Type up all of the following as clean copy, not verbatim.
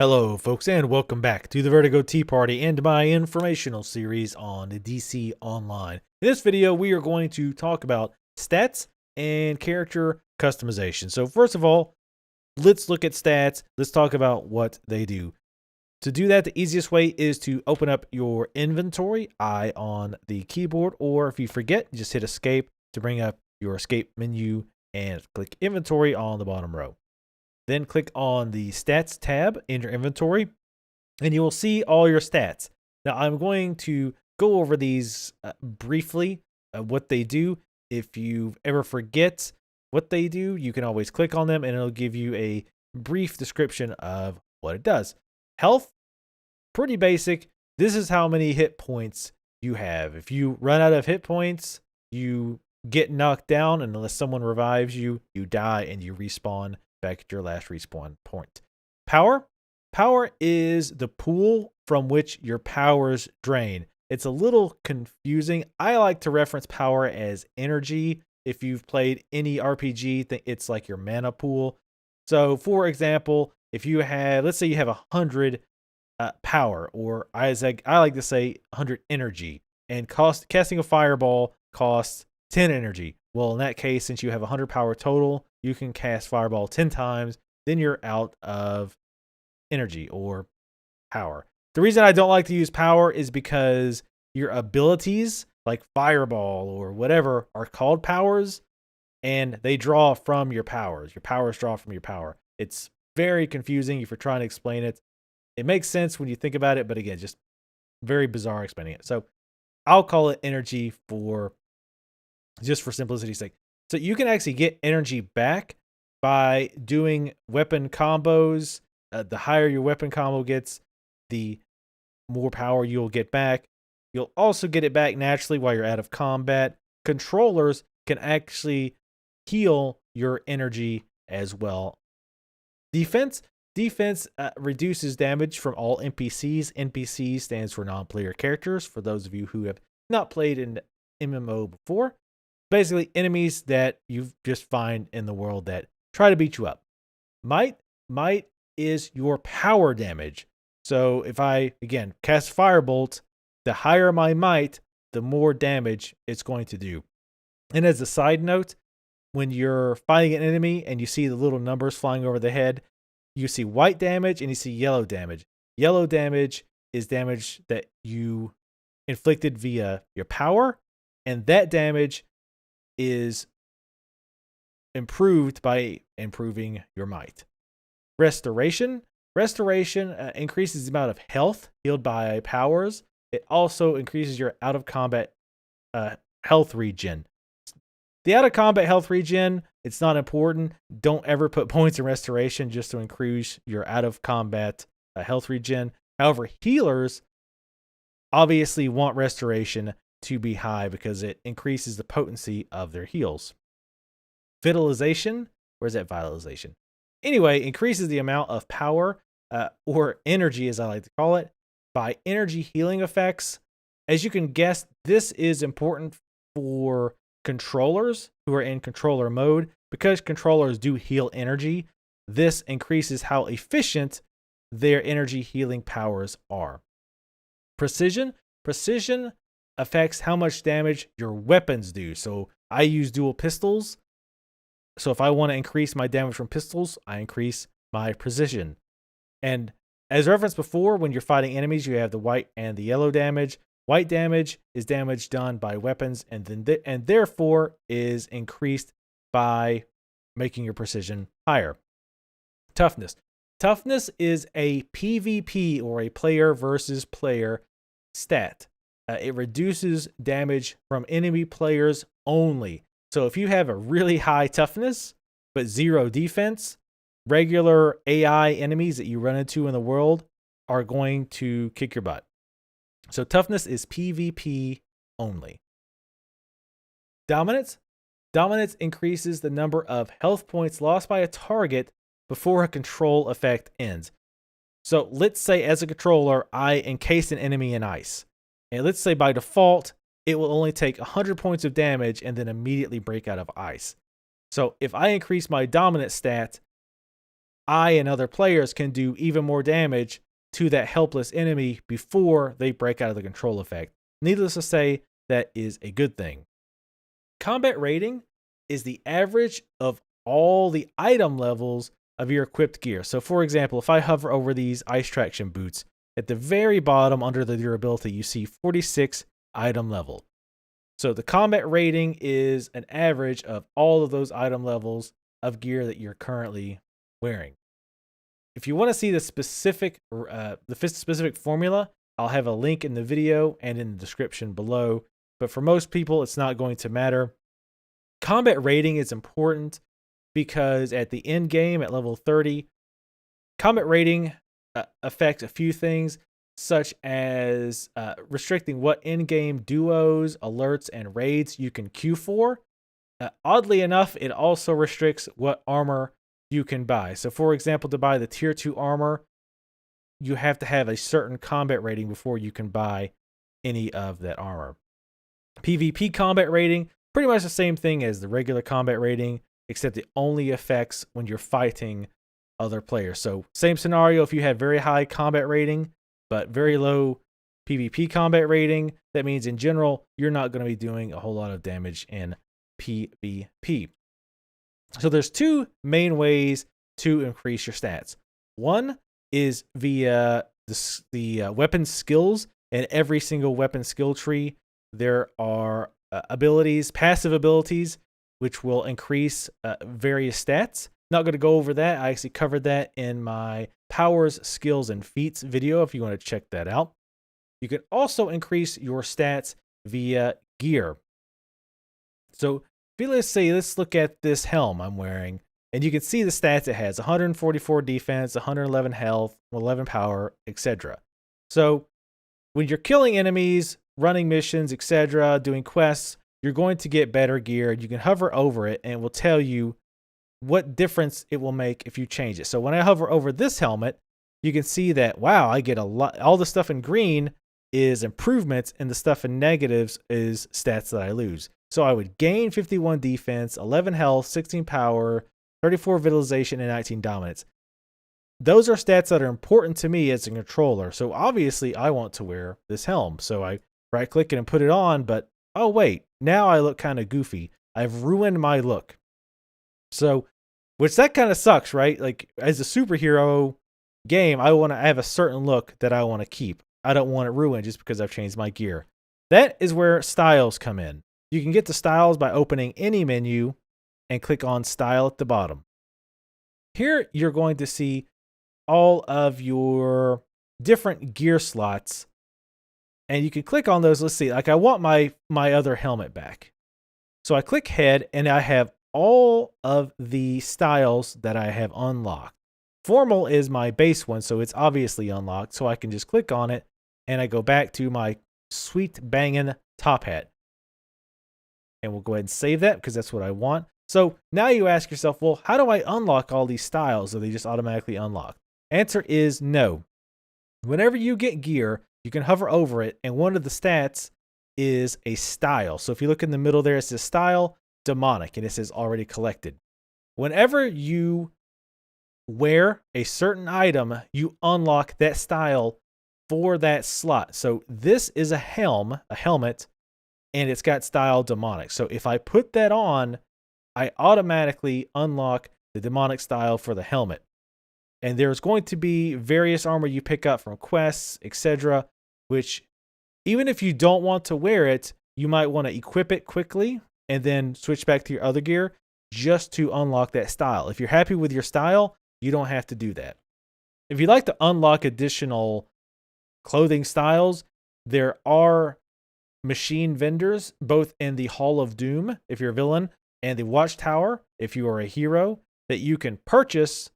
Hello, folks, and welcome back to the Vertigo Tea Party and my informational series on the DC Online. In this video, we are going to talk about stats and character customization. So, first of all, let's look at stats. Let's talk about what they do. To do that, the easiest way is to open up your inventory, I on the keyboard, or if you forget, just hit escape to bring up your escape menu and click inventory on the bottom row. Then click on the stats tab in your inventory and you will see all your stats. Now I'm going to go over these briefly, what they do. If you ever forget what they do, you can always click on them and it'll give you a brief description of what it does. Health, pretty basic. This is how many hit points you have. If you run out of hit points, you get knocked down, and unless someone revives you, you die and you respawn back at your last respawn point. Power is the pool from which your powers drain. It's a little confusing. I like to reference power as energy. If you've played any RPG, it's like your mana pool. So for example, if you have, let's say you have 100 power, or I like to say 100 energy, and casting a fireball costs 10 energy. Well, in that case, since you have 100 power total, you can cast Fireball 10 times, then you're out of energy or power. The reason I don't like to use power is because your abilities, like Fireball or whatever, are called powers, and they draw from your powers. Your powers draw from your power. It's very confusing if you're trying to explain it. It makes sense when you think about it, but again, just very bizarre explaining it. So I'll call it energy just for simplicity's sake. So you can actually get energy back by doing weapon combos. The higher your weapon combo gets, the more power you'll get back. You'll also get it back naturally while you're out of combat. Controllers can actually heal your energy as well. Defense reduces damage from all NPCs. NPC stands for non-player characters, for those of you who have not played an MMO before. Basically, enemies that you just find in the world that try to beat you up. Might is your power damage. So if I, again, cast Firebolt, the higher my might, the more damage it's going to do. And as a side note, when you're fighting an enemy and you see the little numbers flying over the head, you see white damage and you see yellow damage. Yellow damage is damage that you inflicted via your power, and that damage is improved by improving your might. Restoration increases the amount of health healed by powers. It also increases your out of combat health regen. The out of combat health regen, it's not important. Don't ever put points in restoration just to increase your out of combat health regen. However, healers obviously want restoration to be high because it increases the potency of their heals. Vitalization, where's that vitalization? Anyway, increases the amount of power or energy, as I like to call it, by energy healing effects. As you can guess, this is important for controllers who are in controller mode. Because controllers do heal energy, this increases how efficient their energy healing powers are. Precision affects how much damage your weapons do. So I use dual pistols. So if I want to increase my damage from pistols, I increase my precision. And as referenced before, when you're fighting enemies, you have the white and the yellow damage. White damage is damage done by weapons, and therefore is increased by making your precision higher. Toughness is a PvP, or a player versus player stat. It reduces damage from enemy players only. So if you have a really high toughness but 0 defense, regular AI enemies that you run into in the world are going to kick your butt. So toughness is PvP only. Dominance increases the number of health points lost by a target before a control effect ends. So let's say as a controller, I encase an enemy in ice. And let's say by default, it will only take 100 points of damage and then immediately break out of ice. So if I increase my dominant stat, I and other players can do even more damage to that helpless enemy before they break out of the control effect. Needless to say, that is a good thing. Combat rating is the average of all the item levels of your equipped gear. So for example, if I hover over these ice traction boots, at the very bottom under the durability, you see 46 item level. So the combat rating is an average of all of those item levels of gear that you're currently wearing. If you want to see the specific formula, I'll have a link in the video and in the description below. But for most people, it's not going to matter. Combat rating is important because at the end game at level 30, combat rating affects a few things, such as restricting what in-game duos, alerts, and raids you can queue for. Oddly enough, it also restricts what armor you can buy. So for example, to buy the tier 2 armor, you have to have a certain combat rating before you can buy any of that armor. PvP combat rating, pretty much the same thing as the regular combat rating, except it only affects when you're fighting other players. So same scenario, if you had very high combat rating, but very low PvP combat rating, that means in general, you're not going to be doing a whole lot of damage in PvP. So there's two main ways to increase your stats. One is via the weapon skills. In every single weapon skill tree, there are abilities, passive abilities, which will increase various stats. Not going to go over that. I actually covered that in my powers, skills, and feats video if you want to check that out. You can also increase your stats via gear. So let's look at this helm I'm wearing, and you can see the stats it has: 144 defense, 111 health, 11 power, etc. So when you're killing enemies, running missions, etc., doing quests, you're going to get better gear. You can hover over it and it will tell you what difference it will make if you change it. So when I hover over this helmet, you can see that, wow, I get a lot. All the stuff in green is improvements, and the stuff in negatives is stats that I lose. So I would gain 51 defense, 11 health, 16 power, 34 vitalization, and 19 dominance. Those are stats that are important to me as a controller. So obviously I want to wear this helm. So I right click it and put it on, but oh wait, now I look kind of goofy. I've ruined my look. So, which that kind of sucks, right? Like as a superhero game, I have a certain look that I want to keep. I don't want it ruined just because I've changed my gear. That is where styles come in. You can get to styles by opening any menu and click on style at the bottom. Here you're going to see all of your different gear slots, and you can click on those. Let's see, like I want my other helmet back. So I click head and I have all of the styles that I have unlocked. Formal is my base one, so it's obviously unlocked. So I can just click on it and I go back to my sweet banging top hat. And we'll go ahead and save that because that's what I want. So now you ask yourself, well, how do I unlock all these styles? Are they just automatically unlocked? Answer is no. Whenever you get gear, you can hover over it, and one of the stats is a style. So if you look in the middle there, it says style, demonic, and it says already collected. Whenever you wear a certain item, you unlock that style for that slot. So this is a helmet, and it's got style demonic. So if I put that on, I automatically unlock the demonic style for the helmet. And there's going to be various armor you pick up from quests, etc., which even if you don't want to wear it, you might want to equip it quickly and then switch back to your other gear just to unlock that style. If you're happy with your style, you don't have to do that. If you'd like to unlock additional clothing styles, there are machine vendors both in the Hall of Doom, if you're a villain, and the Watchtower, if you are a hero, that you can purchase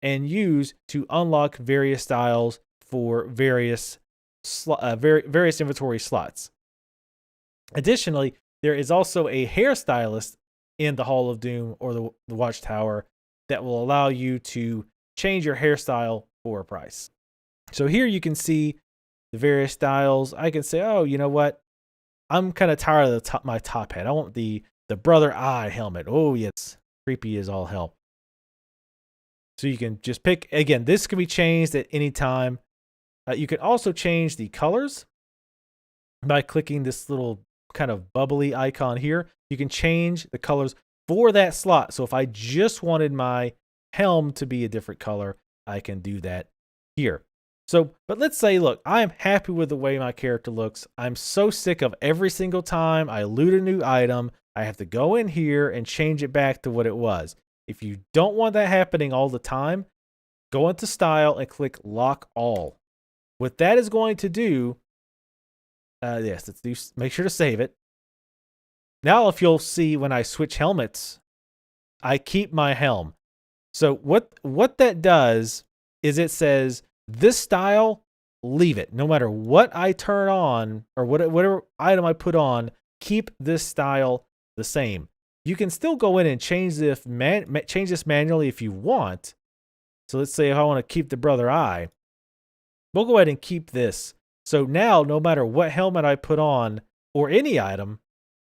and use to unlock various styles for various inventory slots. Additionally, there is also a hairstylist in the Hall of Doom or the Watchtower that will allow you to change your hairstyle for a price. So here you can see the various styles. I can say, oh, you know what? I'm kind of tired of my top hat. I want the brother eye helmet. Oh, yes, creepy as all hell. So you can just pick, again, this can be changed at any time. You can also change the colors by clicking this little kind of bubbly icon here. You can change the colors for that slot. So if I just wanted my helm to be a different color, I can do that here. So, but let's say, look, I'm happy with the way my character looks. I'm so sick of every single time I loot a new item, I have to go in here and change it back to what it was. If you don't want that happening all the time, go into Style and click Lock All. What that is going to do, yes, let's do, make sure to save it. Now, if you'll see when I switch helmets, I keep my helm. So what that does is it says, this style, leave it. No matter what I turn on or whatever item I put on, keep this style the same. You can still go in and change this manually if you want. So let's say if I want to keep the Brother Eye, we'll go ahead and keep this. So now, no matter what helmet I put on or any item,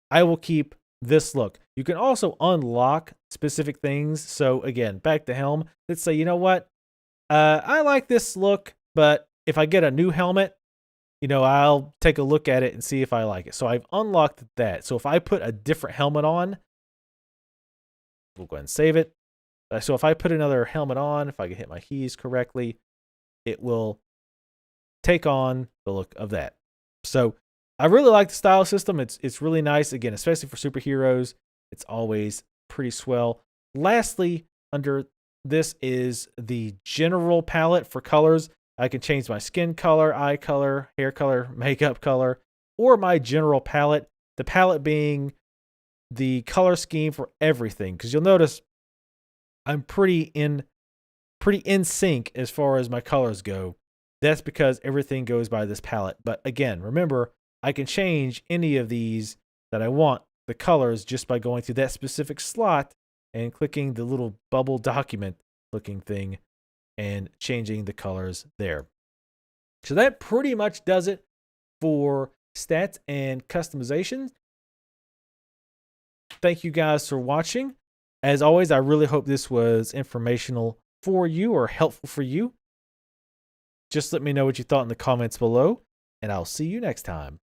I will keep this look. You can also unlock specific things. So again, back to helm. Let's say, you know what? I like this look, but if I get a new helmet, I'll take a look at it and see if I like it. So I've unlocked that. So if I put a different helmet on, we'll go ahead and save it. So if I put another helmet on, if I can hit my keys correctly, it will take on the look of that. So I really like the style system. It's really nice. Again, especially for superheroes, it's always pretty swell. Lastly, under this is the general palette for colors. I can change my skin color, eye color, hair color, makeup color, or my general palette. The palette being the color scheme for everything. Because you'll notice I'm pretty in sync as far as my colors go. That's because everything goes by this palette. But again, remember, I can change any of these that I want, the colors, just by going through that specific slot and clicking the little bubble document looking thing and changing the colors there. So that pretty much does it for stats and customization. Thank you guys for watching. As always, I really hope this was informational for you or helpful for you. Just let me know what you thought in the comments below, and I'll see you next time.